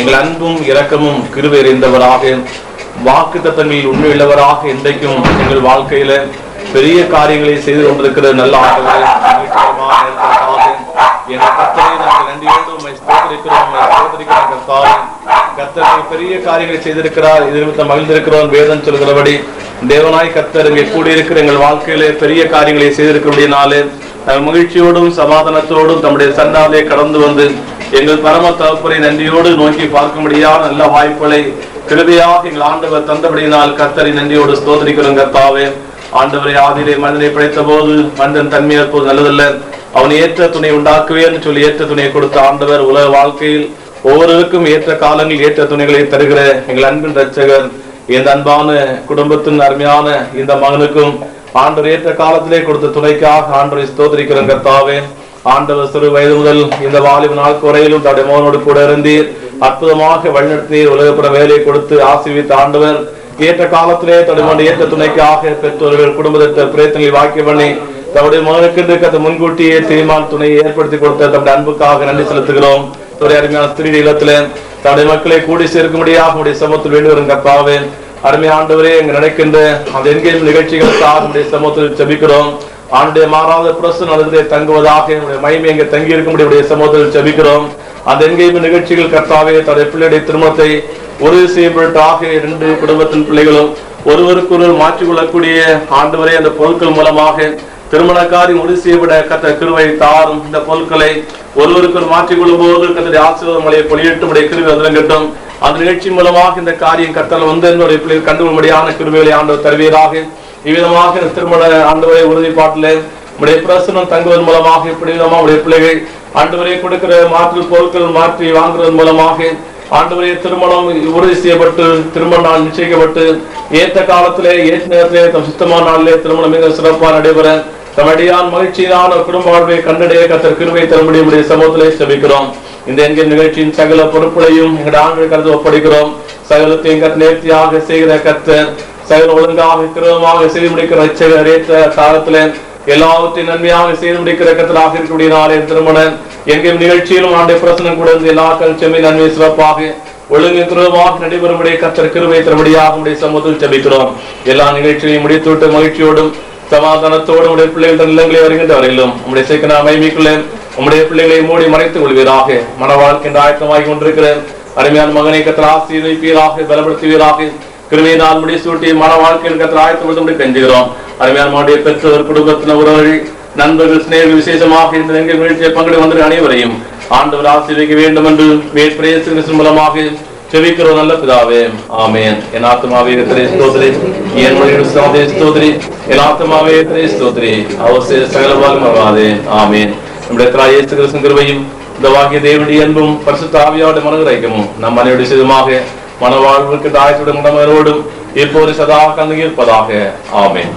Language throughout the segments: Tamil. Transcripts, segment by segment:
எங்கள் அன்பும் இரக்கமும் கிருபை நிறைந்தவராக, வாக்கு தத்தங்களில் உண்மையுள்ளவராக இன்றைக்கும் எங்கள் வாழ்க்கையில பெரிய காரியங்களை செய்து கொண்டிருக்கிற நல்ல ஆண்டவரே, கர்த்தர் பெரிய காரியங்களை செய்திருக்கிறார். இது நிமித்தம் மகிழ்ந்திருக்கிறோம். வேதம் சொல்கிறபடி தேவனாய் கர்த்தர் இங்கே கூடியிருக்கிற எங்கள் வாழ்க்கையிலே பெரிய காரியங்களை செய்திருக்கிறபடினாலே மகிழ்ச்சியோடும் சமாதானத்தோடும் நம்முடைய சன்னாலே கடந்து வந்து எங்கள் பரம தகப்பனை நன்றியோடு நோக்கி பார்க்கும்படியான நல்ல வாய்ப்புகளை கிருபையாக எங்கள் ஆண்டவர் தந்தபடியினால் கர்த்தரை நன்றியோடு ஸ்தோத்திரிக்கிறோம். கர்த்தாவே, ஆண்டவரை ஆதியிலே மனிதனை படைத்த போது மனிதன் தன்மை இருப்பது நல்லதல்ல, அவன் ஏற்ற துணை உண்டாக்குவேன் சொல்லி ஏற்ற துணையை கொடுத்த ஆண்டவர் உலக வாழ்க்கையில் ஒவ்வொருவருக்கும் ஏற்ற காலங்களில் ஏற்ற துணைகளை தருகிற எங்கள் அன்பின் ரட்சகர், இந்த அன்பான குடும்பத்தின் அருமையான இந்த மகனுக்கும் ஆண்டவர் ஏற்ற காலத்திலே கொடுத்த துணைக்காக ஆண்டவரை ஸ்தோத்திரிக்கிறோம். கர்த்தாவே, ஆண்டவர் சிறு வயது முதல் இந்த வாலிப நாள் குறையிலும் தன்னுடைய மகனோடு கூட இருந்தீர், அற்புதமாக வழிநடத்தீர், உலகப்புற வேலையை கொடுத்து ஆசீர்வித்த ஆண்டவர் ஏற்ற காலத்திலே தன்னுடைய ஏற்ற துணைக்காக பெற்றோர்கள் குடும்பத்தை பிரயத்தனை வாக்கிய பண்ணி தன்னுடைய மகனுக்கு முன்கூட்டியே தீர்மான துணையை ஏற்படுத்தி கொடுத்த தன்னுடைய அன்புக்காக நன்றி செலுத்துகிறோம். அருமையான ஸ்திரீ இல்லத்திலே தன்னுடைய மக்களை கூடி சேர்க்கும்படியாக உடைய சமூகத்தில் வேண்டி வரும் கர்த்தாவே, அருமை ஆண்டவரே, எங்க நடக்கின்ற அந்த என்கேஜ் நிகழ்ச்சிகளுக்காக உடைய சமூகத்தில் ஜெபிக்கிறோம். ஆண்டுடைய மாறாத பிரசன்னம் அதிலே தங்குவதாக உடைய மகிமை எங்க தங்கி இருக்கும்படிய சமூகத்தில் ஜெபிக்கிறோம். அந்த என்கேஜ் நிகழ்ச்சிகள் கர்த்தாவே தன்னுடைய பிள்ளையுடைய திருமணத்தை உறுதி செய்யப்பட்டாக இரண்டு குடும்பத்தின் பிள்ளைகளும் ஒருவருக்கொருவர் மாற்றிக்கொள்ளக்கூடிய ஆண்டவரே அந்த பொருட்கள் மூலமாக திருமணக்காரி உறுதி செய்யப்பட கர்த்தர் கிருபை தாரும். இந்த பொருட்களை ஒருவருக்கு மாற்றிக்கொள்ளும் போது கர்த்தருடைய ஆசீர்வாதம் மலையை பொழியட்டும், கிருபை அதிலங்கட்டும். அந்த நிகழ்ச்சி மூலமாக இந்த காரியம் கர்த்தர் வந்து என்னுடைய பிள்ளைகள் கண்டுகொள்ளும்படியான கிருபைகளை ஆண்டவர் தருவீராக. இவ்விதமாக திருமண ஆண்டவரை உறுதிப்பாட்டில் உடைய பிரசனம் தங்குவதன் மூலமாக இப்படி விதமாக உடைய பிள்ளைகள் ஆண்டவரை கொடுக்கிற மாற்று பொருட்கள் மாற்றி வாங்குவதன் மூலமாக ஆண்டவரே திருமணம் உறுதி செய்யப்பட்டு திருமண நாள் நிச்சயிக்கப்பட்டு ஏற்ற காலத்திலே ஏற்ற நேரத்திலே தம் சுத்தமான நாளிலே திருமணம் மிக சிறப்பாக நடைபெற தம்முடையான் மகிழ்ச்சியான குடும்ப வாழ்வை கண்டடைய கர்த்தர் கிருபை தரும்படியுடைய சமூகத்திலே ஜெபிக்கிறோம். இந்த என்கிற நிகழ்ச்சியின் சகல பொறுப்புகளையும் எங்களுடைய ஆண்கள் கருத்து ஒப்படைக்கிறோம். சகலத்தையும் கர்த்தர் நேர்த்தியாக செய்கிற கர்த்தர் சகல ஒழுங்காக கிருபமாக செய்து முடிக்கிற ரட்சகர் ஏற்ற காலத்திலே எல்லாவற்றையும் நன்மையாக செய்து முடிக்கிற கர்த்தராக இருக்கக்கூடிய நாளே திருமண எங்கள் நிகழ்ச்சியிலும் ஆண்டை பிரசனம் கூட இருந்து எல்லா கல்ச்சமே நன்மை சிறப்பாக ஒழுங்கு கிருபமாக நடைபெறும்படியே கர்த்தர் கிருபை தரும்படியாக உடைய சமூகத்தில் ஜெபிக்கிறோம். எல்லா நிகழ்ச்சிகளையும் முடித்துவிட்டு மகிழ்ச்சியோடும் சமாதானத்தோடும் உடைய பிள்ளைகள் இல்லங்களை வருகின்ற வரையிலும் உங்களுடைய சேர்க்கிற அமைதிக்குள்ள உங்களுடைய பிள்ளைகளை மூடி மறைத்துக் கொள்வீராக. மன வாழ்க்கை என்று ஆயத்தமாகி கொண்டிருக்கிற அருமையான மகனை கர்த்தர் ஆசீர்வதிப்பீராக, பலப்படுத்துவீராக. கிருபையினால் முடி சூட்டி மன வாழ்க்கையில் கர்த்தர் ஆயத்தப்படுத்த கெஞ்சுகிறோம். அருமையான மகனுடைய பெற்றோர் குடும்பத்தின உறவுகள் நண்பர்கள் சிநேகிகள் விசேஷமாக இந்த நிகழ்ச்சியை பங்கெடு வந்த அனைவரையும் ஆண்டவர் ஆசீர்வதிக்க வேண்டும் என்று மேற்பிரேசத்தின் மூலமாக ஜெபிக்கிறோம் நல்ல பிதாவே, ஆமென். என் ஆத்மாவே கர்த்தரை ஸ்தோத்திரி, என் மொழியுடைய ஸ்தோத்திரி, என் ஆத்மாவே கர்த்தரை ஸ்தோத்திரி, அவர் சகலவாலும் மறவாதே, ஆமென். நம்முடைய கர்த்தராகிய இயேசு கிறிஸ்துவின் கிருபையும் இந்த வாக்கிய தேவனுடைய அன்பும் பரிசுத்த ஆவியாருடைய மனதிரைக்கமும் நம் அனைவருடைய சிதமாக மனவாழ்வுக்கு தாயத்துடன் உடமரோடும் இப்போது சதா கலந்து இருப்பதாக, ஆமென்.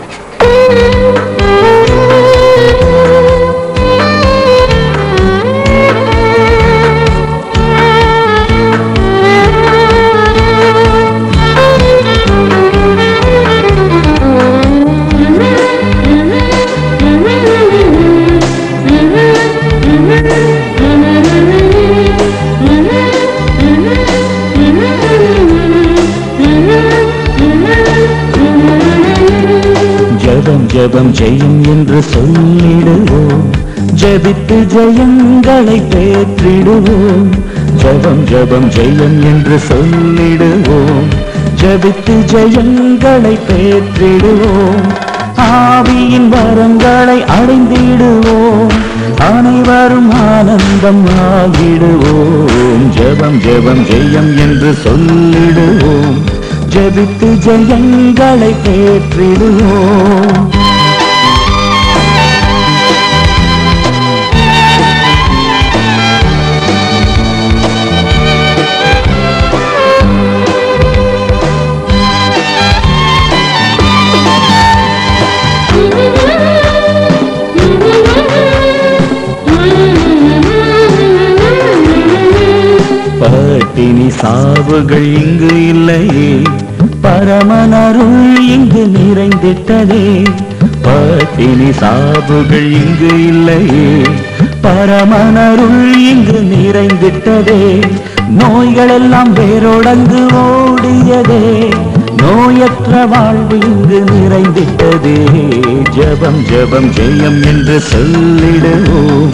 ஜெபம் ஜெயம் என்று சொல்லிடுவோம், ஜெபித்து ஜெயங்களை பெற்றிடுவோம். ஜெபம் ஜெபம் ஜெயம் என்று சொல்லிடுவோம், ஜெபித்து ஜெயங்களை பெற்றிடுவோம். ஆவியின் வரங்களை அடைந்திடுவோம், அனைவரும் ஆனந்தம் ஆகிடுவோம். ஜெபம் ஜெபம் ஜெயம் என்று சொல்லிடுவோம், ஜெபித்து ஜெயங்களை பெற்றிடுவோம். பட்டினி சாவுகள் இங்கு இல்லையே, பரமனருள் இங்கு நிறைந்திட்டதே. பட்டினி சாவுகள் இங்கு இல்லையே, பரமனருள் இங்கு நிறைந்திட்டதே, நோய்களெல்லாம் வேரோடங்கு ஓடியதே, நோயற்ற வாழ்வு இங்கு நிறைந்திட்டதே. ஜெபம் ஜெபம் ஜெயம் என்று சொல்லிடுவோம்,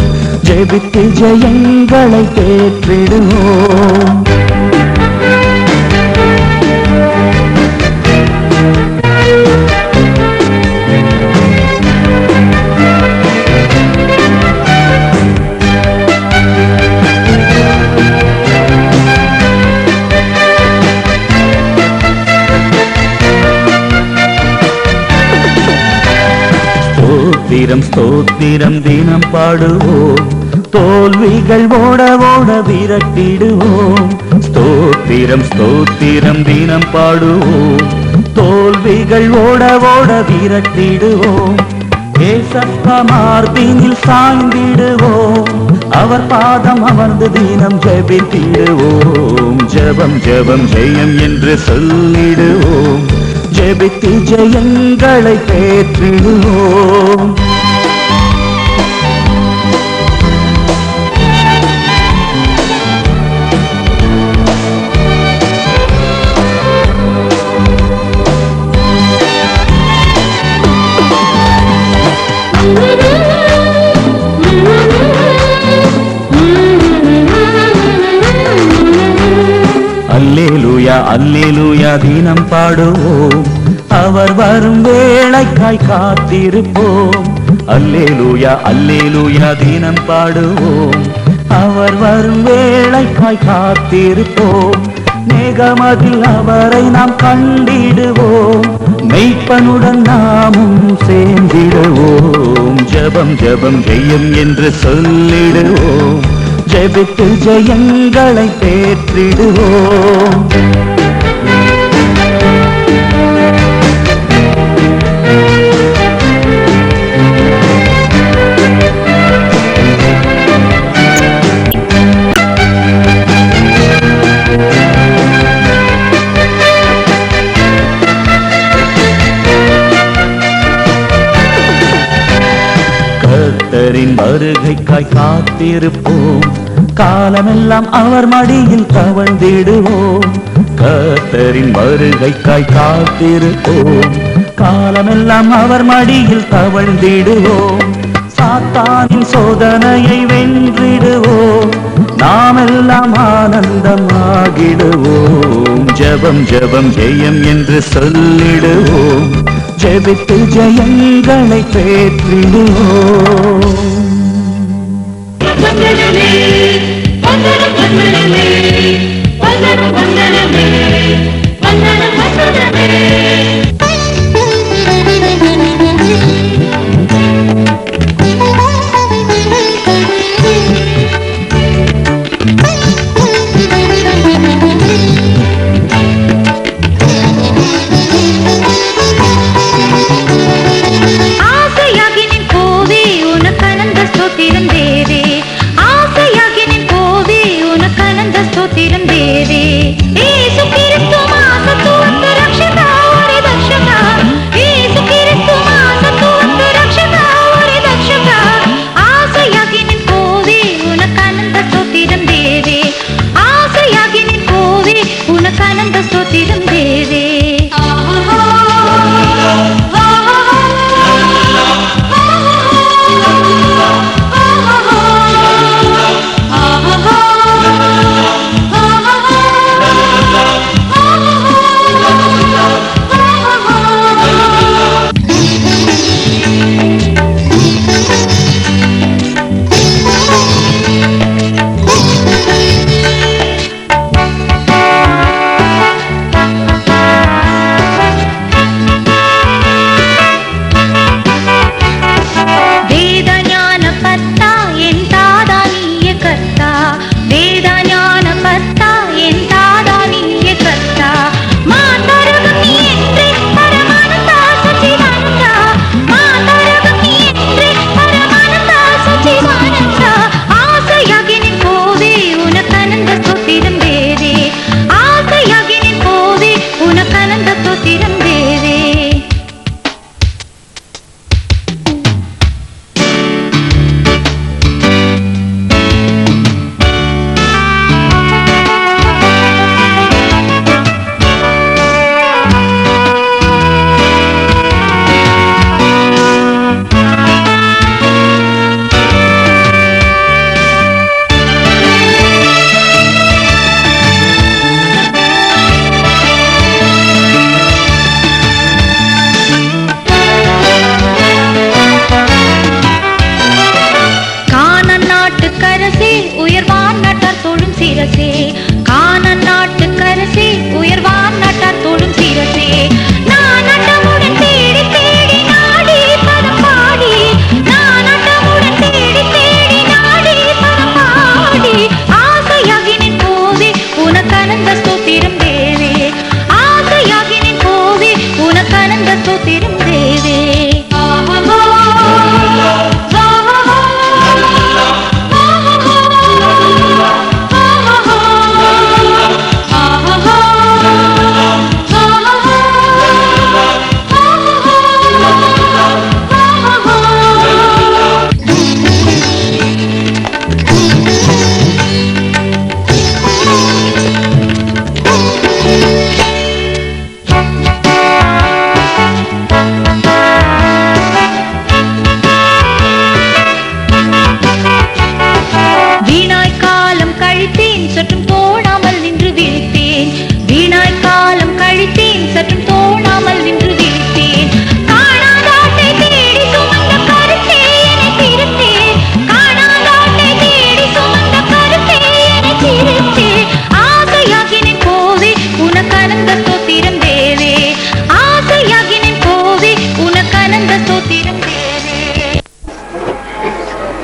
ஜெபித்து ஜெயங்களை பெற்றிடுவோம். ஸ்தோத்திரம் ஸ்தோத்திரம் தினம் பாடுவோம், தோல்விகள் ஓட ஓட விரட்டிடுவோம். ஸ்தோத்திரம் ஸ்தோத்திரம் தினம் பாடுவோம், தோல்விகள் ஓட ஓட விரட்டிடுவோம். ஏசப்பா மார்பினில் சாய்ந்திடுவோம், அவர் பாதம் அமர்ந்து தினம் ஜெபித்திடுவோம். ஜெபம் ஜெபம் ஜெயம் என்று சொல்லிடுவோம், ஜெபித்து ஜெயங்களை பெற்றிடுவோம். அல்லேலூயா அல்லேலூயா தினம் பாடுவோம், அவர் வரும் வேளைக்காய் காத்திருப்போம். அல்லேலூயா அல்லேலூயா தினம் பாடுவோம், அவர் வரும் வேளைக்காய் காத்திருப்போம். மேகமதில் அவரை நாம் கண்டிடுவோம், மெய்ப்பனுடன் நாமும் சேர்ந்திடுவோம். ஜெபம் ஜெபம் ஜெயம் என்று சொல்லிடுவோம், ஜெபித்து ஜெயங்களை பெற்றிடுவோம். கர்த்தரின் வருகைக்காய் காத்திருப்போம், காலமெல்லாம் அவர் மடியில் தவழ்ந்திடுவோம். கர்த்தரின் வருகைக்காய் காத்திருப்போம், காலமெல்லாம் அவர் மடியில் தவழ்ந்திடுவோம். சாத்தானின் சோதனையை வென்றிடுவோம், நாமெல்லாம் ஆனந்தமாகிடுவோம். ஜெபம் ஜெபம் ஜெயம் என்று சொல்லிடுவோம், ஜெபித்து ஜெயங்களை பெற்றிடுவோம்.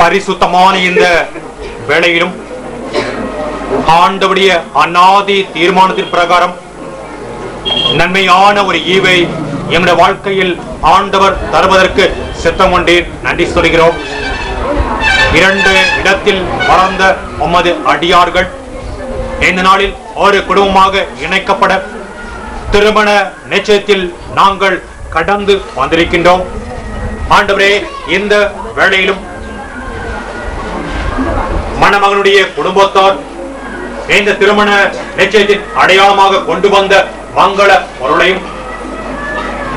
பரிசுத்தமான இந்த வேளையிலும் ஆண்டவருடைய அநாதி தீர்மானத்தின் பிரகாரம் நன்மையான ஒரு ஈவை எங்களுடைய வாழ்க்கையில் ஆண்டவர் தருவதற்கு சித்தம் கொண்டீர். நன்றி சொல்கிறோம். 2 இடத்தில் வளர்ந்த உமது அடியார்கள் இந்த நாளில் ஒரு குடும்பமாக இணைக்கப்பட திருமண நிச்சயத்தில் நாங்கள் கடந்து வந்திருக்கின்றோம். ஆண்டவரே, இந்த வேளையிலும் மணமகனுடைய குடும்பத்தார் இந்த திருமண நிச்சயத்தின் அடையாளமாக கொண்டு வந்த மங்கள பொருளையும்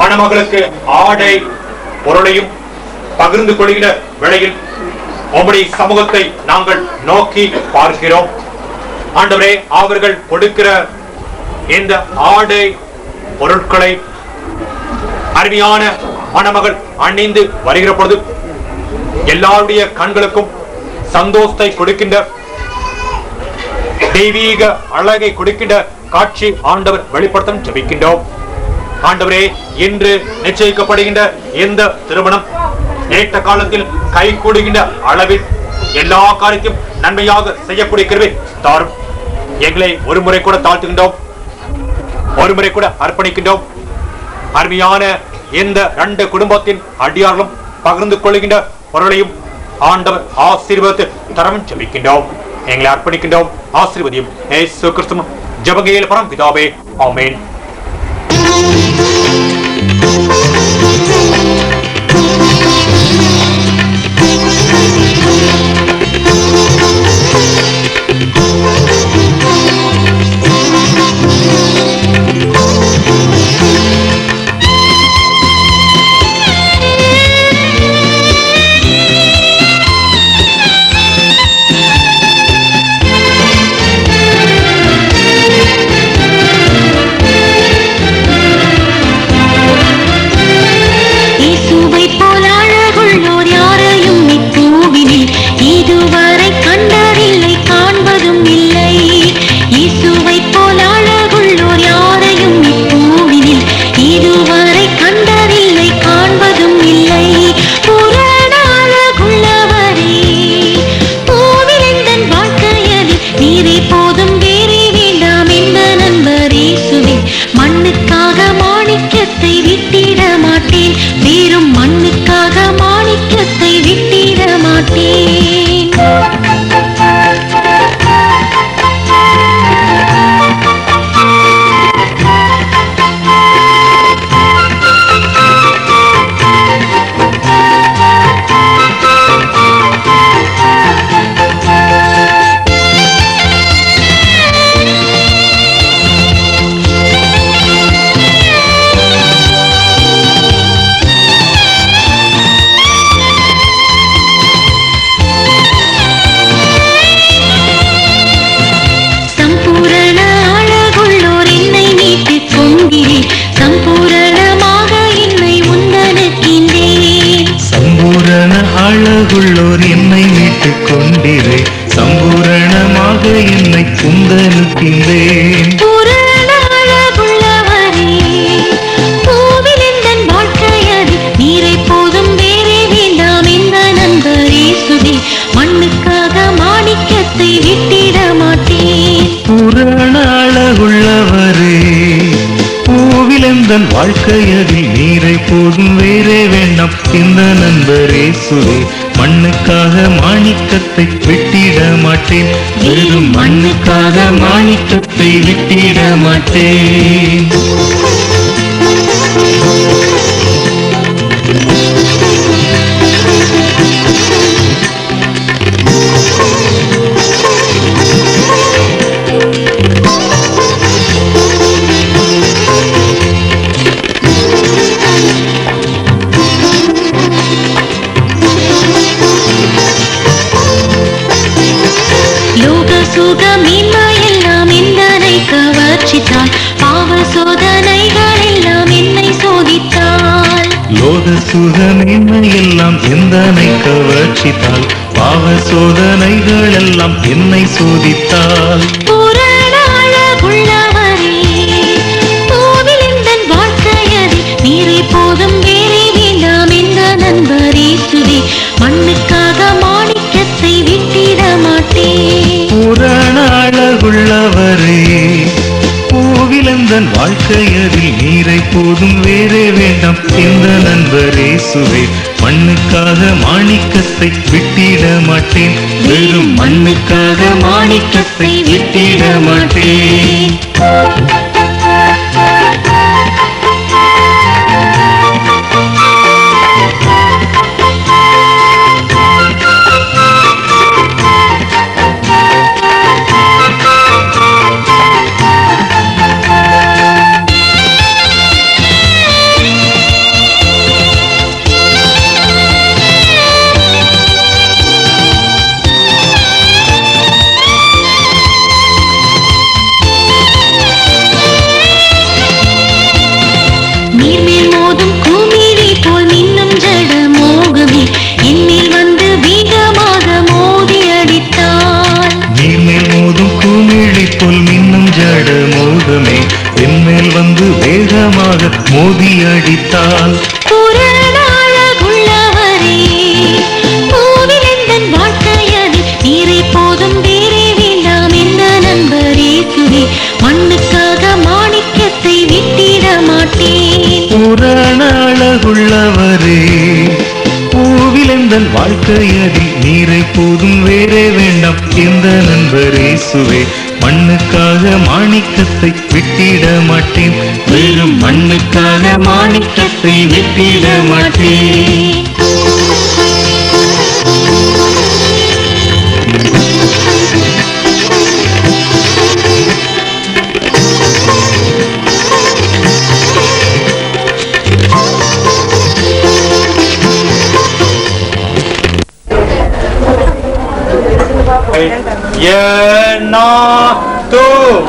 மணமகளுக்கு ஆடை பொருளையும் பகிர்ந்து கொள்கிற வேளையில் உம்முடைய சமூகத்தை நாங்கள் நோக்கி பார்க்கிறோம். ஆண்டவரே, அவர்கள் கொடுக்கிற இந்த ஆடை பொருட்களை அருமையான மணமகள் அணிந்து வருகிற பொழுது எல்லாருடைய கண்களுக்கும் சந்தோஷத்தை கொடுக்கின்ற தெய்வீக அழகை கொடுக்கின்ற காட்சி ஆண்டவர் வெளிப்படுத்த ஜெபிக்கின்றோம். ஆண்டவரே, இன்று நிச்சயிக்கப்படுகின்ற இந்த திருமணம் நேற்ற காலத்தில் கை கூடுகின்ற அளவில் எல்லா காரியத்தையும் நன்மையாக செய்யக்கூடிய கிருபை தாரும். எங்களை ஒரு முறை கூட தாழ்த்துகின்றோம், ஒரு முறை கூட அர்ப்பணிக்கின்றோம். அருமையான இந்த 2 குடும்பத்தின் அடியார்களும் பகிர்ந்து கொள்கின்ற பொருளையும் ஆண்டவர் ஆசீர்வாதத்தை தரவும் ஜெபிக்கின்றோம். எங்களை அர்ப்பணிக்கின்றோம். ஆசீர்வதியும் இயேசு கிறிஸ்து ஜெபங்கள் பரம் பிதாவே, ஆமென். அழகுள்ளோர் என்னை மீட்டுக் கொண்டிரே, சம்பூரணமாக என்னை குந்தனுக்கின்றேன். மண்ணுக்காக மாணிக்கத்தை விட்டிட மாட்டேன். பூரண அழகுள்ளவரே, பூவிலெந்தன் வாழ்க்கையதில் நீரை போதும் வேறே வேண்டாம். இந்த நண்பரே சுரே, மண்ணுக்காக மாணிக்கத்தை விட்டிட மாட்டேன். வெறும் மண்ணுக்காக மாணிக்கத்தை விட்டிட மாட்டேன். சுகமீன்மையெல்லாம் எந்தனை கவர்ச்சித்தாள், பாவ சோதனைகள் எல்லாம் என்னை சோதித்தாள். லோக சுகமீன்மையெல்லாம் எந்தனை கவர்ச்சித்தாள், பாவ சோதனைகள் எல்லாம் என்னை சோதித்தாள். பூரண அழகுள்ளவரே, பூவில் எந்தன் வாழ்க்கையதில் நீரை போதும் வேறே வேண்டாம். எந்த நண்பரே சுவே, மண்ணுக்காக மாணிக்க வாழ்க்கையதில் நீரை போதும் வேறே வேண்டாம் இந்த நண்பர் இயேசுவே. மண்ணுக்காக மாணிக்கத்தை விட்டிட மாட்டேன், வெறும் மண்ணுக்காக மாணிக்கத்தை விட்டிட மாட்டேன். மோதி அடித்தால் புறநாளகுள்ளவரே, பூவிலெந்தன் வாழ்க்கையதில் நீரை போதும் வேறே வேண்டாம் இந்த நண்பர் இயேசுவே. மண்ணுக்காக மாணிக்கத்தை விட்டிட மாட்டேன். புறநாளகுள்ளவரே, பூவிலெந்தன் வாழ்க்கையதில் நீரை போதும் வேறே வேண்டாம் இந்த நண்பர் இயேசுவே. மண்ணுக்காக மாணிக்கத்தை விட்டிட மாட்டேன், வெறும் மண்ணுக்காக மாணிக்கத்தை விட்டிட மாட்டேன்.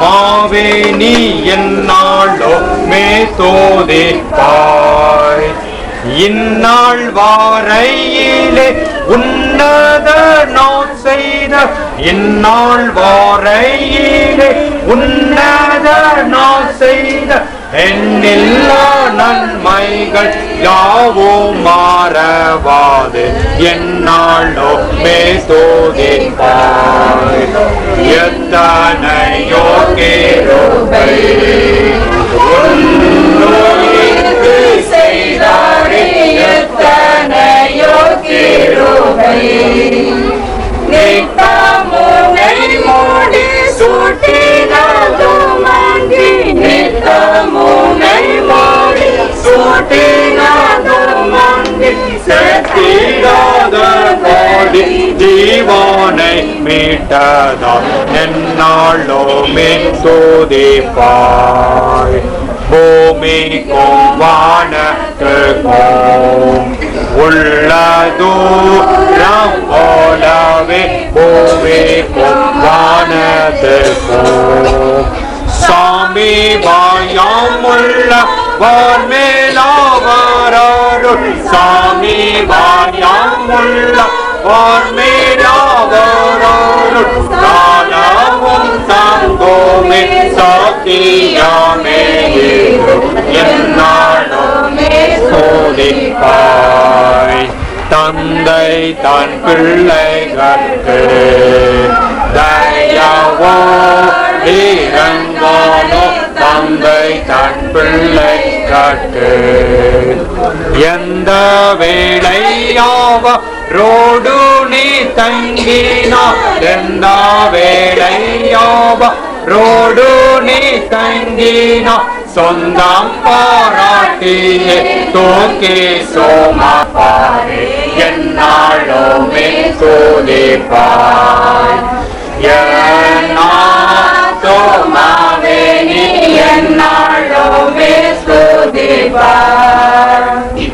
மாவே நீ என்னாளோ மேதோதிப்பாய். இந்நாள் வாரையிலே உன்னத நான் செய்த, இந்நாள் வாரையிலே உன்னத நான் செய்த என்னில்லா நன்மைகள் யாவும் மாறவாது என்னாளோ மேதோதிப்பாய். எத்தனையோ கிருபை உன்னோடு செய்தாரே, எத்தனையோ கிருபை நித்தமுனை மூடி சூட்டினதும் அன்றி, நித்தமுனை மூடி சூட்டினதும் அன்றி, செத்திடாத கோடி ஜீவனை மீட்டதா என்னாளுமே துதிப்பாய். பூமிக்கும் வானத்துக்கும் உள்ள தூரம் போலவே பூமிக்கும் வானத்துக்கும் சாமீபாயாமுள்ள வான்மேலாவரருள், சாமீபாயாமுள்ள வான்மேலாவரருள் காலவும் தங்கோமே சத்தியமே என்னாலுமே சோதிப்பாய். தந்தை தன் பிள்ளைகளுக்கு தயவோ இறங்கானோ, தந்தை தன் பிள்ளைகளுக்கு எந்த வேளையாவரோடு நீ தங்கினா, எந்த வேளையாவரோடு நீ தங்கினா சொந்தம் பாராட்டியே தூக்கி சோமாப்பாரே என்னாலுமே துதிப்பாய். சோமாவே நீ என்னாலுமே துதிப்பாய்.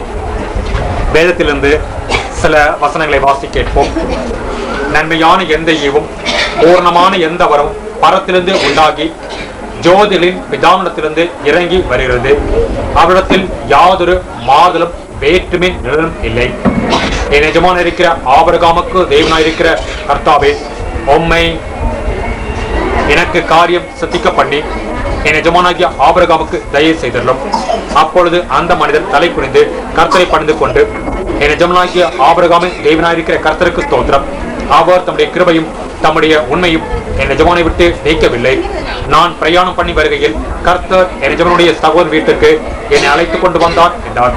வேதத்திலிருந்து சில வசனங்களை வாசி கேட்போம். நன்மையான எந்த ஈவும் பூர்ணமான எந்த வரவும் பரத்திலிருந்து உண்டாகி ஜோதிலின் பிதாவிடத்திலிருந்து இறங்கி வருகிறது. அவரிடத்தில் யாதொரு மாறுதலும் வேற்றுமை நிழலும் இல்லை. என் எஜமான இருக்கிற ஆபிரகாமுக்கு தேவனாயிருக்கிற கர்த்தாவே, உம்மை எனக்கு காரியம் சித்திக்க பண்ணி என் எஜமானாகிய ஆபிரகாமுக்கு தயை செய்தரலும். அப்பொழுது அந்த மனிதன் தலை குனிந்து கர்த்தரை பணிந்து கொண்டு, என் எஜமானாகிய ஆபிரகாமின் தேவனாயிருக்கிற கர்த்தருக்கு ஸ்தோத்திரம், அவர் தம்முடைய கிருபையும் தம்முடைய உண்மையும் என் எஜமானை விட்டு நீக்கவில்லை. நான் பிரயாணம் பண்ணி வருகையில் கர்த்தர் என் எஜமானுடைய சகோதரன் வீட்டுக்கு என்னை அழைத்துக் கொண்டு வந்தார் என்றார்.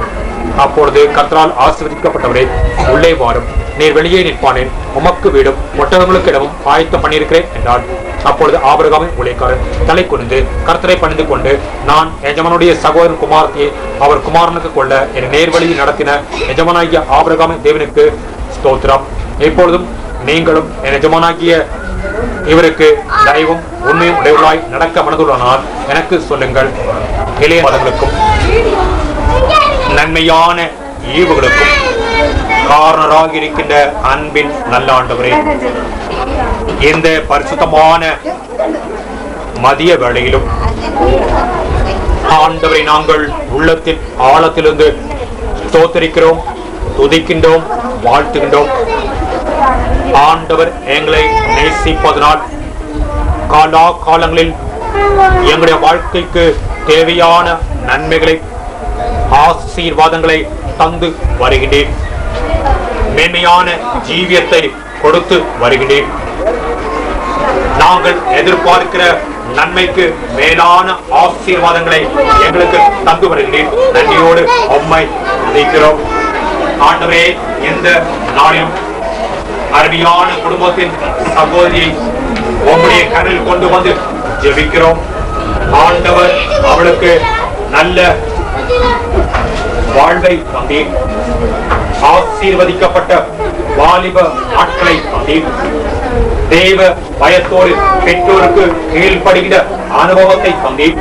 அப்பொழுது கர்த்தரால் ஆசீர்வதிக்கப்பட்டவரே, உள்ளே வாரும், நீர் வெளியே நிற்பானேன், உமக்கு வீடும் ஒட்டகங்களுக்கு இடமும் ஆயத்தம் பண்ணியிருக்கிறேன் என்றார். அப்பொழுது ஆபிரகாமின் ஊழியக்காரன் தலை குனிந்து கர்த்தரை பணிந்து கொண்டு, நான் எஜமானுடைய சகோதரன் குமாரத்தையே அவர் குமாரனுக்கு கொள்ள என் நேர்வழியில் நடத்தின எஜமானாகிய ஆபிரகாமின் தேவனுக்கு ஸ்தோத்திரம். இப்பொழுதும் நீங்களும் என் எஜமானாகிய இவருக்கு தயவும் உண்மையும் உடையவர்களாய் நடக்க மனதுள்ளனால் எனக்கு சொல்லுங்கள். இளைய மதங்களுக்கும் நன்மையான ஈவுகளுக்கும் காரணராக இருக்கின்ற அன்பின் நல்ல ஆண்டவரே, இந்த பரிசுத்தமான மதிய வேளையிலும் ஆண்டவரை நாங்கள் உள்ளத்தின் ஆழத்திலிருந்து ஸ்தோத்திரிக்கிறோம், துதிக்கின்றோம், வாழ்த்துகின்றோம். ஆண்டவர் எங்களை நேசிப்பதனால் காலா காலங்களில் எங்களுடைய வாழ்க்கைக்கு தேவையான நன்மைகளை ஆசீர்வாதங்களை தந்து வருகின்றேன். மேன்மையான ஜீவியத்தை கொடுத்து வருகின்றேன். நாங்கள் எதிர்பார்க்கிற நன்மைக்கு மேலான ஆசீர்வாதங்களை எங்களுக்கு தந்து வருகின்றேன். நன்றியோடு உம்மை துதிக்கிறோம். ஆண்டவரே, இந்த நாளிலும் அருமையான குடும்பத்தின் சகோதரியை உம்முடைய கரையில் கொண்டு வந்து ஜெபிக்கிறோம். ஆண்டவர் அவளுக்கு நல்ல வாழ்வை தந்தீர், ஆசீர்வதிக்கப்பட்ட வாலிப நாட்களை தந்தீர், தேவ பயத்தோடு பெற்றோருக்கு கீழ்ப்படுகிற அனுபவத்தை தந்தீர்,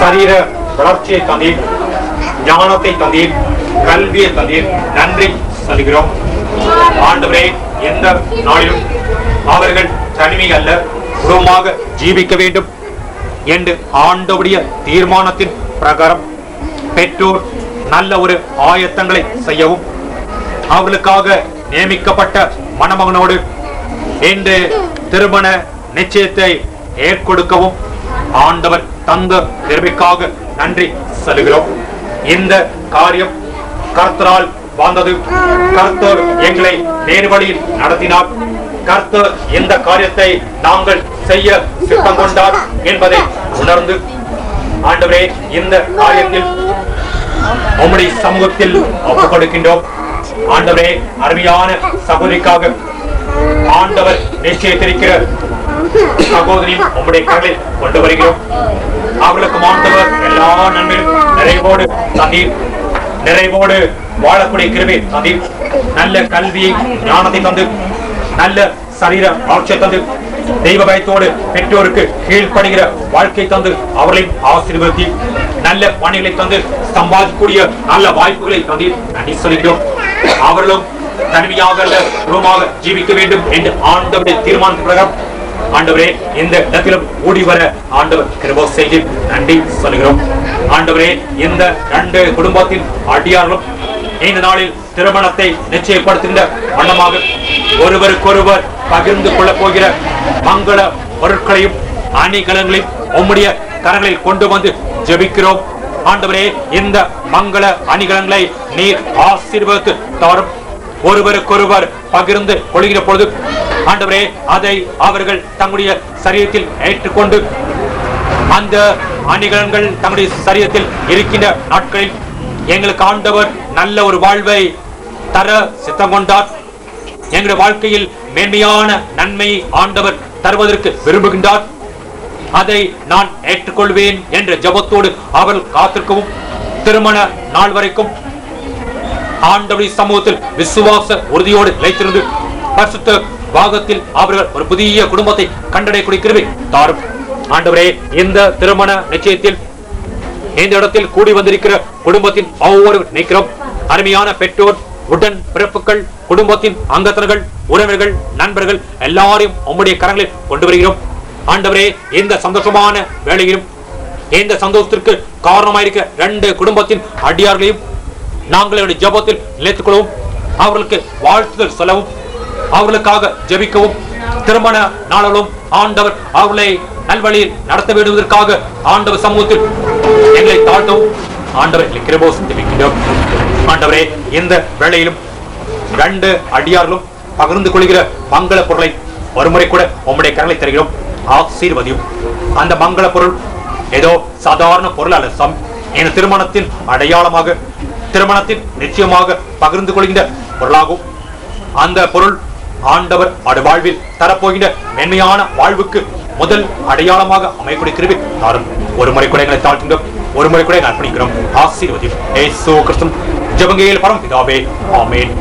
சரீர வளர்ச்சியை தந்தீர், ஞானத்தை தந்தீர், கல்வியை தந்தீர். நன்றி சொல்கிறோம். ஆண்டவரே, எந்த நாளிலும் அவர்கள் தனிமை அல்ல, குடும்பமாக ஜீவிக்க வேண்டும் என்று ஆண்டவருடைய தீர்மானத்தின் பிரகாரம் பெற்றோர் நல்ல ஒரு ஆயத்தங்களை செய்யவும், அவர்களுக்காக நியமிக்கப்பட்ட மணமகனோடு இன்று திருமண நிச்சயத்தை ஏற்கொடுக்கவும் ஆண்டவர் தந்த கிருபைக்காக நன்றி சொல்கிறோம். இந்த காரியம் கர்த்தரால் வந்தது. கர்த்தர் எங்களை நேர்வழியில் நடத்தினார். கர்த்தர் இந்த காரியத்தை நாங்கள் செய்ய சித்தம் கொண்டார் என்பதை உணர்ந்து, ஆண்டவரே, இந்த காரியத்தில் உம்முடைய சமூகத்தில் ஒப்புக் கொடுக்கின்றோம். ஆண்டவரே, அருமையான சகோதரிக்காக ஆண்டவர் நிச்சயத்திருக்கிற சகோதரியும் உம்முடைய கரங்களில் கொண்டு வருகிறோம். அவர்களுக்கு ஆண்டவர் எல்லா நன்மையும் நிறைவோடு தந்தீர், நிறைவோடு வாழக்கூடிய கிருபை தந்தீர், நல்ல கல்வியை ஞானத்தை தந்து, நல்ல சரீர ஆட்சியை தந்து, தெய்வ பயத்தோடு பெற்றோருக்கு கீழ்ப்படுகிற வாழ்க்கை தந்து, அவர்களையும் ஆசீர்வதித்து நல்ல பணிகளை தந்து சம்பாதிக்கக்கூடிய நல்ல வாய்ப்புகளை தந்து நன்றி சொல்கிறோம். அவர்களும் தனிமையாக அல்ல, குடும்பமாக ஜீவிக்க வேண்டும் என்று ஆண்டவருடைய தீர்மானத்தின் பிரகாரம் ஆண்டவரே இந்த இடத்திலும் ஓடி வர ஆண்டவர் கிருபை செய்து நன்றி சொல்கிறோம். ஆண்டவரே, இந்த 2 குடும்பத்தின் அடியார்களும் இந்த நாளில் திருமணத்தை நிச்சயப்படுத்துகின்ற வண்ணமாக ஒருவருக்கொருவர் பகிர்ந்து கொள்ள போகிற மங்கள பொருட்களையும் அணிகலன்களையும் உம்முடைய கரங்களில் கொண்டு வந்து ஜெபிக்கிறோம். ஆண்டவரே, இந்த மங்கள அணிகலன்களை நீர் ஆசீர்வதித்து தாரும். ஒருவருக்கொருவர் பகிர்ந்து கொள்கிற பொழுது ஆண்டவரே, அதை அவர்கள் தங்களுடைய சரீரத்தில் ஏற்றுக்கொண்டு அந்த அணிகலன்கள் தங்களுடைய சரீரத்தில் இருக்கின்ற நாட்களில் எங்களுக்கு ஆண்டவர் நல்ல ஒரு வாழ்வை தர சித்தம் கொண்டார். எங்களுடைய வாழ்க்கையில் மேன்மையான நன்மை ஆண்டவர் தருவதற்கு விரும்புகின்றார். அதை நான் ஏற்றுக்கொள்வேன் என்ற ஜெபத்தோடு அவர்கள் காத்திருக்கவும், திருமண நாள் வரைக்கும் ஆண்டவருடைய சமூகத்தில் விசுவாச உறுதியோடு நிலைத்திருந்து பரிசுத்த பாகத்தில் அவர்கள் ஒரு புதிய குடும்பத்தை கண்டடையக்கூடிய கிருபை தாரும். ஆண்டவரே, இந்த திருமண நிச்சயத்தில் இந்த இடத்தில் கூடி வந்திருக்கிற குடும்பத்தின் ஒவ்வொரு நிற்கிறோம். அருமையான பெற்றோர், உடன் பிறப்புகள், குடும்பத்தின் அங்கத்தினர்கள், உறவினர்கள், நண்பர்கள் எல்லாரையும் உம்முடைய கரங்களில் கொண்டு வருகிறோம். ஆண்டவரே, இந்த சந்தோஷமான வேளையிலும் இந்த சந்தோஷத்திற்கு காரணமாயிருக்க 2 குடும்பத்தின் அடியார்களையும் நாங்கள் ஜெபத்தில் நிலைத்துக் கொள்ளவும், அவர்களுக்கு வாழ்த்துதல் சொல்லவும், அவர்களுக்காக ஜெபிக்கவும், திருமண நாளிலும் ஆண்டவர் அவர்களை நல்வழியில் நடத்த வேண்டுவதற்காக ஆண்டவர் சமூகத்தில் எங்களை தாழ்த்தவும் ஆண்டவர் கிருபை செய்கின்றோம். ஆண்டவரே, இந்த வேளையிலும் 2 அடியார்களும் பகிர்ந்து கொள்கிற மங்கள பொருளை ஒருமுறை கூட உம்முடைய கரங்களை தருகிறோம், ஆசீர்வதியும். அந்த மங்கள பொருள் ஏதோ சாதாரண பொருள் அல்ல சாமி. என் திருமணத்தின் அடையாளமாக, திருமணத்தின் நிச்சயமாக பகிர்ந்து கொள்கின்ற பொருளாகும். அந்த பொருள் ஆண்டவர் அவருடைய வாழ்வில் தரப்போகின்ற மென்மையான வாழ்வுக்கு முதல் அடையாளமாக அமைக்கூடிய கிருபை தாரும். ஒரு முறை கூட எங்களை தாழ்த்துகிறோம், ஒரு முறை கூட எங்களை அர்ப்பணிக்கிறோம், ஆசீர்வதியும். இயேசு கிறிஸ்து ஜெபங்கள் பரமபிதாவே, ஆமென்.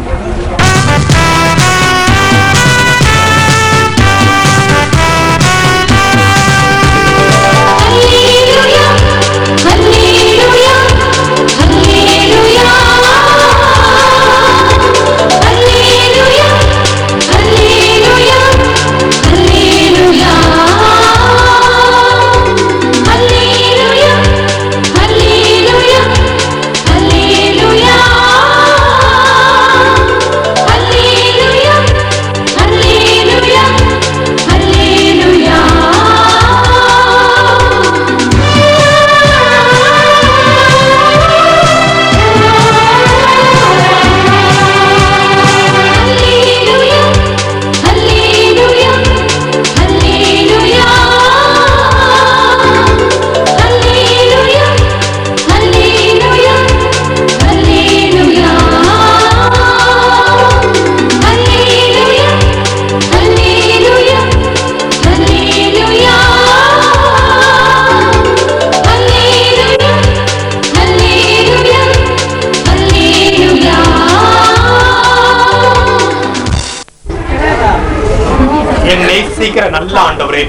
நல்ல ஆண்டவரே,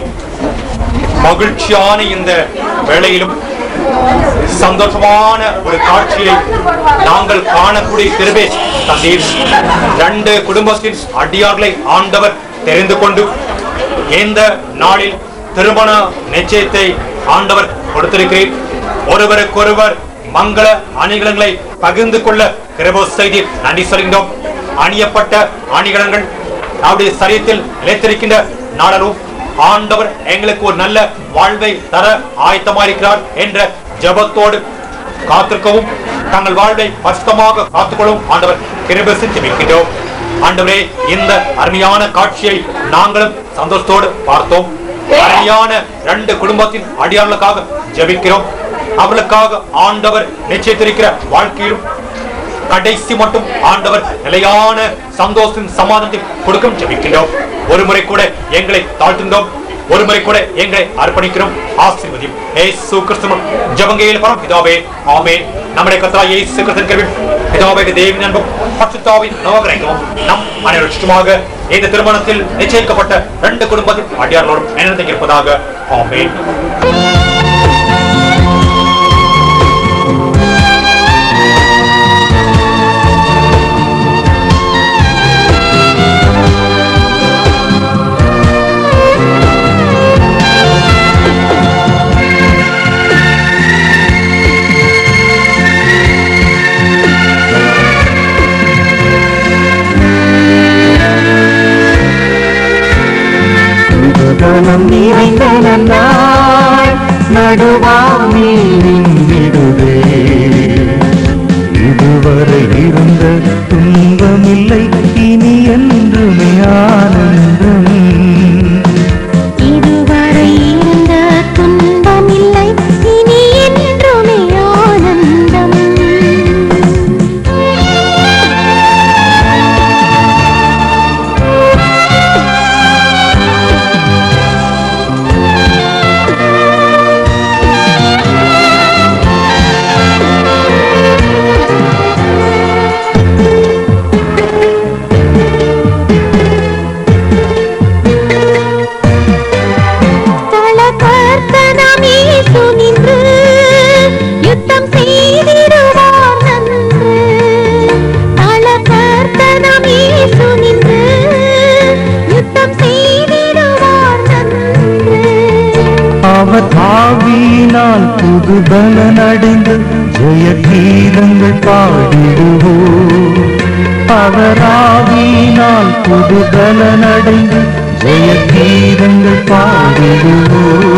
மகிழ்ச்சியான இந்த வேளையிலும் சந்தோஷமான ஒரு காட்சியை நாங்கள் காணக்கூடிய கிருபை தந்தீர். 2 குடும்பத்தின் அடியார்களை ஆண்டவர் தெரிந்து கொண்டு இந்த நாளில் திருமண நிச்சயத்தை ஆண்டவர் கொடுத்திருக்கிறேன். ஒருவருக்கொருவர் மங்கள அணிகலன்களை பகிர்ந்து கொள்ள கிருபை செய்து நன்றி சொல்கின்றோம். அணியப்பட்ட அணிகலன்கள் அவருடைய சரீரத்தில் நிலைத்திருக்கின்ற நாடலும் ஆண்டவர் எங்களுக்கு ஒரு நல்ல வாழ்வை தர ஆயத்தமாயிருக்கிறார் என்ற ஜெபத்தோடு காத்திருக்கவும், தங்கள் வாழ்வை பரிசுத்தமாக காத்துக்கொள்ளவும் ஆண்டவர் கிருபை ஜெபிக்கிறோம். ஆண்டவரே, இந்த அருமையான காட்சியை நாங்களும் சந்தோஷத்தோடு பார்த்தோம். அருமையான 2 குடும்பத்தின் அடியார்களுக்காக ஜெபிக்கிறோம். அவர்களுக்காக ஆண்டவர் நிச்சயித்திருக்கிற வாழ்க்கையிலும் கடைசி மட்டும் ஆண்டவர் நிலையான சந்தோஷத்தின் சமாதானத்தை கொடுக்கும் ஜெபிக்கிறோம். ஒரு முறை கூட எங்களை தாழ்த்துகிறோம், ஒரு முறை கூட எங்களை அர்ப்பணிக்கிறோம், ஆசீர்வதியும். இயேசு கிறிஸ்துவின் ஜெபங்கள் பரமபிதாவே, ஆமென். நம்முடைய கர்த்தராகிய இயேசு கிறிஸ்துவின் கிருபையும் பிதாவாகிய தேவனின் அன்பும் பரிசுத்தாவின் அனுக்கிரகமும் நம் அனைவருக்குமாக இந்த திருமணத்தில் நிச்சயிக்கப்பட்ட 2 குடும்பத்தின் அடியார்களோடும் என்னென்ன இருப்பதாக, ஆமென். நடுவாமிடுதே இதுவரை இருந்த துன்பமில்லை, இனி என்றுமே ஆனந்தம். இதுவரை இருந்த துன்பமில்லை, இனி என்றுமே ஆனந்தம். ஆவியினால் புது பலனடைந்து ஜெய கீதங்கள் பாடிடுவோம். அவர் ஆவியினால் புது பலனடைந்து ஜெய கீதங்கள் பாடிடுவோம்.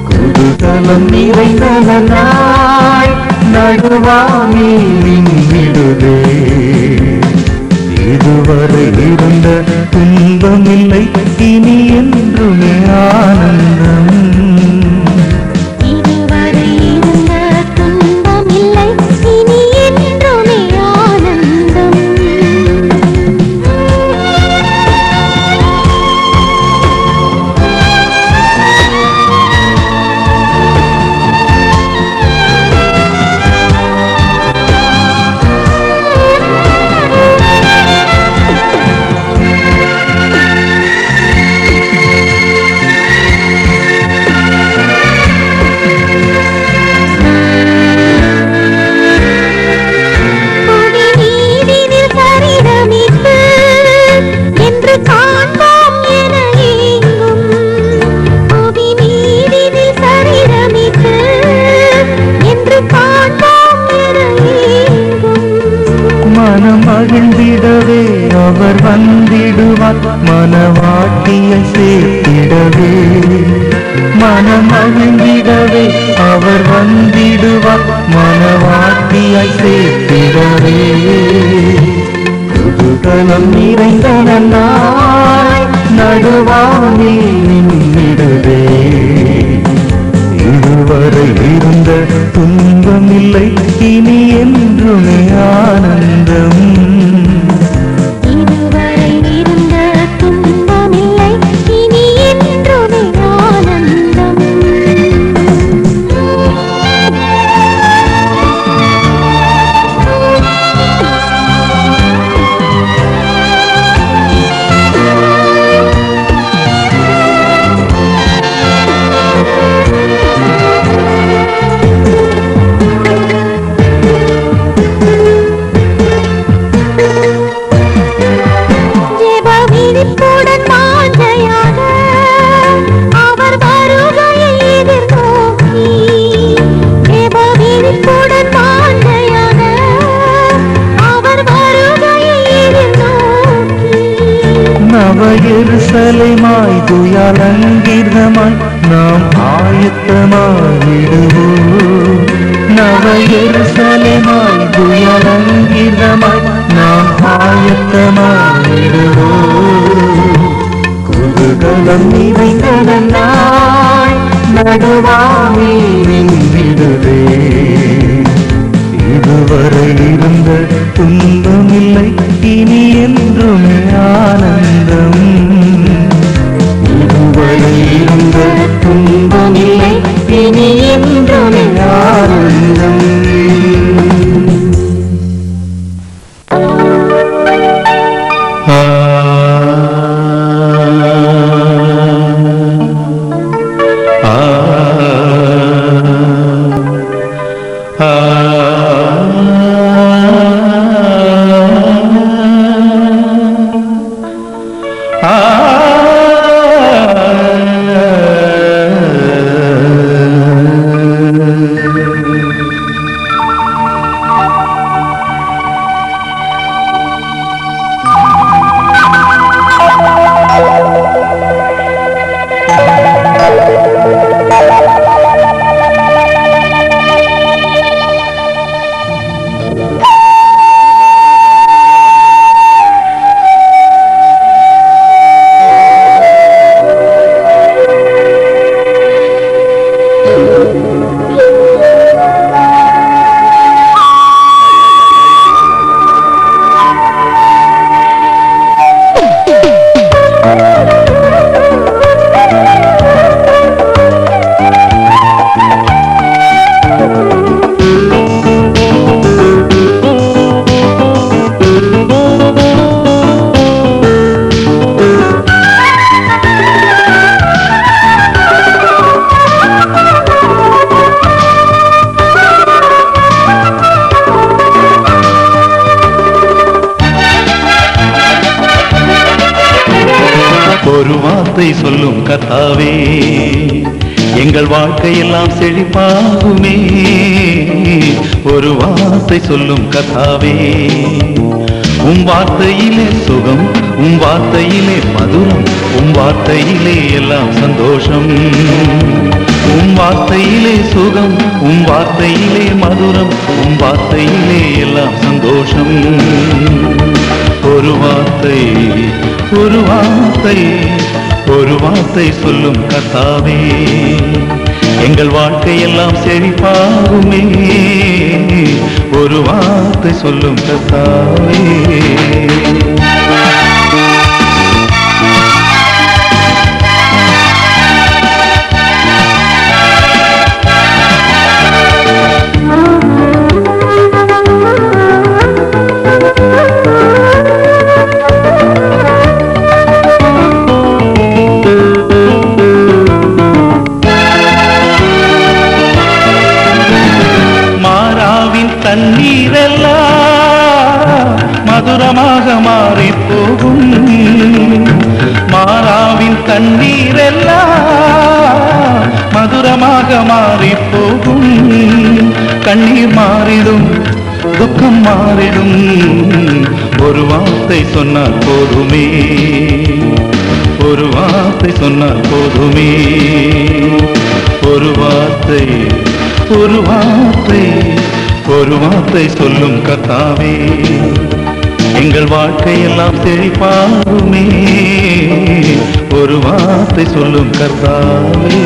குதூகலம் நிறைந்த நாள் நடுவானில் நின்றிடுதே இதுவரை இருந்த துன்பமில்லை இனி என்றுமே ஆனந்தம். இதுவரை இருந்த துன்பமில்லை இனி என்றுமே ஆனந்தம். மனம் மகிழ்ந்திடவே அவர் வந்திடுவார், மனவாட்டியை சேர்த்திடவே. மனம் மகிழ்ந்திடவே அவர் வந்திடுவார், மனவாட்டியை சேர்த்திடவே. குதூகலம் நிறைந்த நாள் நடுவானில் நின்றிடுவே. இதுவரை இருந்த துன்பமில்லை இனி என்றுமே ஆனந்தம். இதுவரை இருந்த துன்பமில்லை இனி என்றுமே ஆனந்தம். நவ எருசலேமாய் துயாலங்கீர்ணமாய் நாம் ஆயத்தமாகிடுவோம். நவ எருசலேமாய் துயாலங்கீர்ணமாய் நாம் ஆயத்தமாகிடுவோம். குதூகலம் நிறைந்த நாள் நடுவானில் நின்றிடுவே. இதுவரை இருந்த துன்பமில்லை இனி என்றுமே ஆனந்தம். இதுவரை இருந்த துன்பமில்லை இனி என்றுமே ஆனந்தம். ஒரு வார்த்தை சொல்லும் கர்த்தாவே, எங்கள் வாழ்க்கையெல்லாம் செழிப்பாகுமே. ஒரு வார்த்தை சொல்லும் கர்த்தாவே, உம் வார்த்தையிலே சுகம், உம் வார்த்தையிலே மதுரம், உம் வார்த்தையிலே எல்லாம் சந்தோஷம். உம் வார்த்தையிலே சுகம், உம் வார்த்தையிலே மதுரம், உம் வார்த்தையிலே எல்லாம் சந்தோஷம். ஒரு வார்த்தை ஒரு வார்த்தை ஒரு வார்த்தை சொல்லும் கர்த்தாவே எங்கள் வாழ்க்கையெல்லாம் செழிப்பாகுமே ஒரு வார்த்தை சொல்லும் கர்த்தாவே தண்ணீரெல்லாம் மதுரமாக மாறி போகும் மாறாவின் தண்ணீரெல்லாம் மதுரமாக மாறி போகும் கண்ணீர் மாறிடும் துக்கம் மாறிடும் ஒரு வார்த்தை சொன்னால் போதுமே ஒரு வார்த்தை சொன்னால் போதுமே ஒரு வார்த்தை ஒரு வார்த்தை ஒரு வார்த்தை சொல்லும் கர்த்தாவே எங்கள் வாழ்க்கையெல்லாம் செழிப்பாகுமே ஒரு வார்த்தை சொல்லும் கர்த்தாவே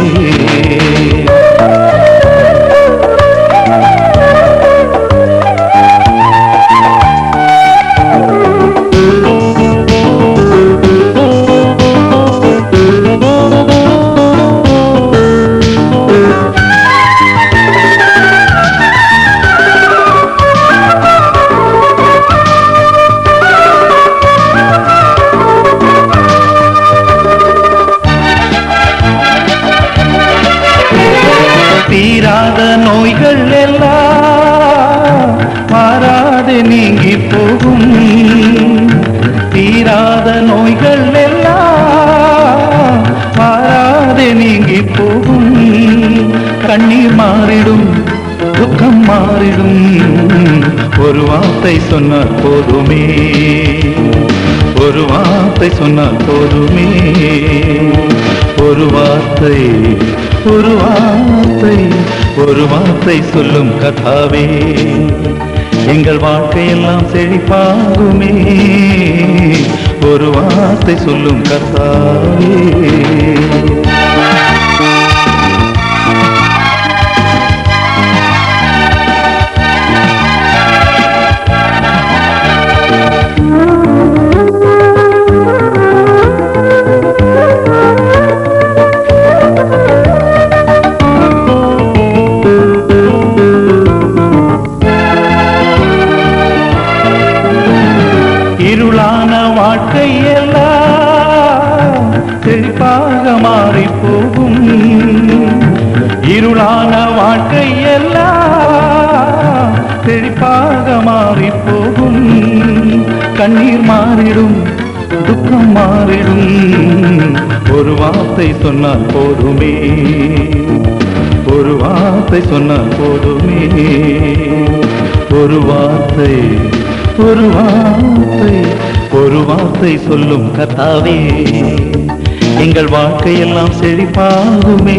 தீராத நோய்கள் எல்லாம் மாறாது நீங்கி போகும் தீராத நோய்கள் எல்லாம் மாறாது நீங்கி போகும் கண்ணீர் மாறிடும் துக்கம் மாறிடும் ஒரு வார்த்தை சொன்னால் போதுமே ஒரு வார்த்தை சொன்னால் போதுமே ஒரு வார்த்தை ஒரு வார்த்தை ஒரு வார்த்தை சொல்லும் கர்த்தாவே எங்கள் வாழ்க்கையெல்லாம் செழிப்பாகுமே ஒரு வார்த்தை சொல்லும் கர்த்தாவே இருளான வாழ்க்கையெல்லாம் செழிப்பாக மாறி போகும் இருளான வாழ்க்கையெல்லாம் செழிப்பாக மாறி போகும் கண்ணீர் மாறிடும் துக்கம் மாறிடும் ஒரு வார்த்தை சொன்னால் போதுமே ஒரு வார்த்தை சொன்னால் போதுமே ஒரு வார்த்தை ஒரு வார்த்தை ஒரு வார்த்தை சொல்லும் கர்த்தாவே எங்கள் வாழ்க்கையெல்லாம் செழிப்பாகுமே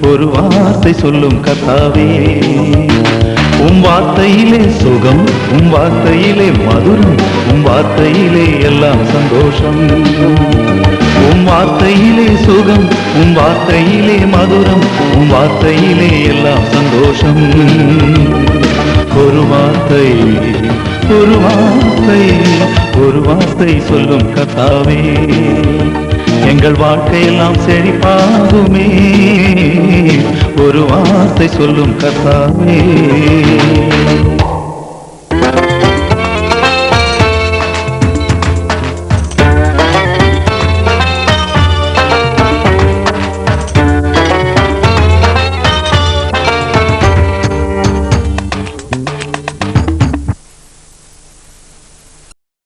ஒரு வார்த்தை சொல்லும் கர்த்தாவே உம் வார்த்தையிலே சுகம் உம் வார்த்தையிலே மதுரம் உம் வார்த்தையிலே எல்லாம் சந்தோஷம் உம் வார்த்தையிலே சுகம் உம் வார்த்தையிலே மதுரம் உம் வார்த்தையிலே எல்லாம் சந்தோஷம் ஒரு வார்த்தை ஒரு வார்த்தை ஒரு வார்த்தை சொல்லும் கர்த்தாவே எங்கள் வாழ்க்கையெல்லாம் செழிப்பாகுமே ஒரு வார்த்தை சொல்லும் கர்த்தாவே